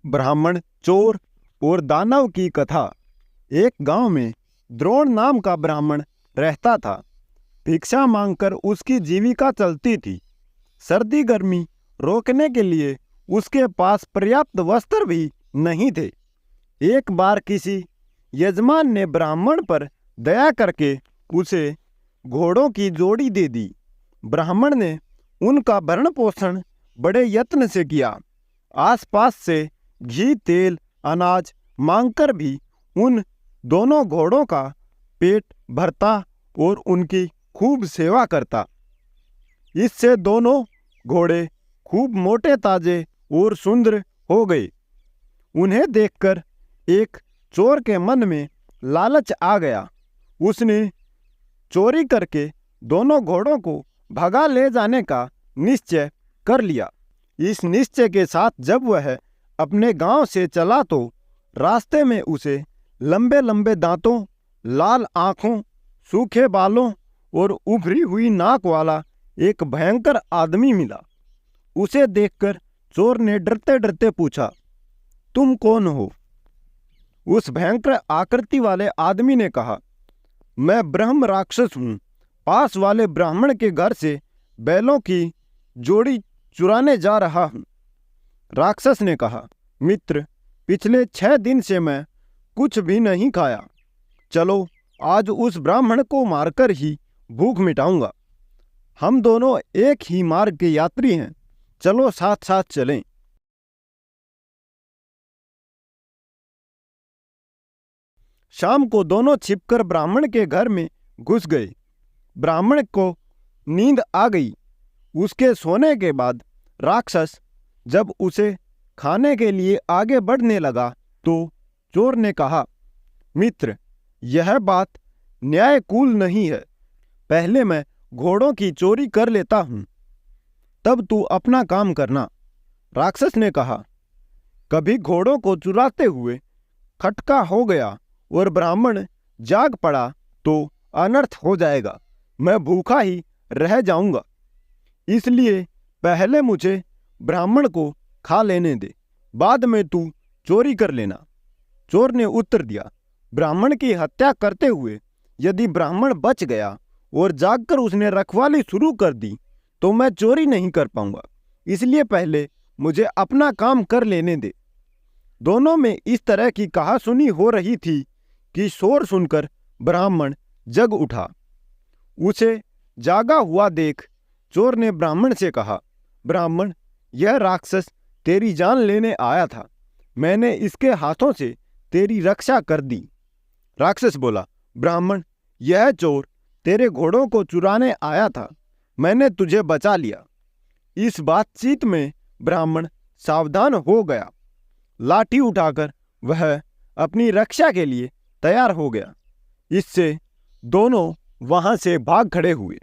ब्राह्मण, चोर और दानव की कथा। एक गांव में द्रोण नाम का ब्राह्मण रहता था। भिक्षा मांगकर उसकी जीविका चलती थी। सर्दी गर्मी रोकने के लिए उसके पास पर्याप्त वस्त्र भी नहीं थे। एक बार किसी यजमान ने ब्राह्मण पर दया करके उसे घोड़ों की जोड़ी दे दी। ब्राह्मण ने उनका भरण पोषण बड़े यत्न से किया। आसपास से घी, तेल, अनाज मांगकर भी उन दोनों घोड़ों का पेट भरता और उनकी खूब सेवा करता। इससे दोनों घोड़े खूब मोटे, ताजे और सुंदर हो गए। उन्हें देखकर एक चोर के मन में लालच आ गया। उसने चोरी करके दोनों घोड़ों को भगा ले जाने का निश्चय कर लिया। इस निश्चय के साथ जब वह अपने गांव से चला तो रास्ते में उसे लंबे लंबे दांतों, लाल आंखों, सूखे बालों और उभरी हुई नाक वाला एक भयंकर आदमी मिला। उसे देखकर चोर ने डरते डरते पूछा, तुम कौन हो? उस भयंकर आकृति वाले आदमी ने कहा, मैं ब्रह्म राक्षस हूँ। पास वाले ब्राह्मण के घर से बैलों की जोड़ी चुराने जा रहा हूँ। राक्षस ने कहा, मित्र, पिछले 6 दिन से मैं कुछ भी नहीं खाया। चलो आज उस ब्राह्मण को मारकर ही भूख मिटाऊंगा। हम दोनों एक ही मार्ग के यात्री हैं। चलो साथ साथ चलें। शाम को दोनों छिपकर ब्राह्मण के घर में घुस गए। ब्राह्मण को नींद आ गई। उसके सोने के बाद राक्षस जब उसे खाने के लिए आगे बढ़ने लगा तो चोर ने कहा, मित्र, यह बात न्यायकूल नहीं है। पहले मैं घोड़ों की चोरी कर लेता हूँ, तब तू अपना काम करना। राक्षस ने कहा, कभी घोड़ों को चुराते हुए खटका हो गया और ब्राह्मण जाग पड़ा तो अनर्थ हो जाएगा। मैं भूखा ही रह जाऊंगा। इसलिए पहले मुझे ब्राह्मण को खा लेने दे, बाद में तू चोरी कर लेना। चोर ने उत्तर दिया, ब्राह्मण की हत्या करते हुए यदि ब्राह्मण बच गया और जागकर उसने रखवाली शुरू कर दी तो मैं चोरी नहीं कर पाऊंगा। इसलिए पहले मुझे अपना काम कर लेने दे। दोनों में इस तरह की कहासुनी हो रही थी कि शोर सुनकर ब्राह्मण जग उठा। उसे जागा हुआ देख चोर ने ब्राह्मण से कहा, ब्राह्मण, यह राक्षस तेरी जान लेने आया था। मैंने इसके हाथों से तेरी रक्षा कर दी। राक्षस बोला, ब्राह्मण, यह चोर तेरे घोड़ों को चुराने आया था। मैंने तुझे बचा लिया। इस बातचीत में ब्राह्मण सावधान हो गया। लाठी उठाकर वह अपनी रक्षा के लिए तैयार हो गया। इससे दोनों वहां से भाग खड़े हुए।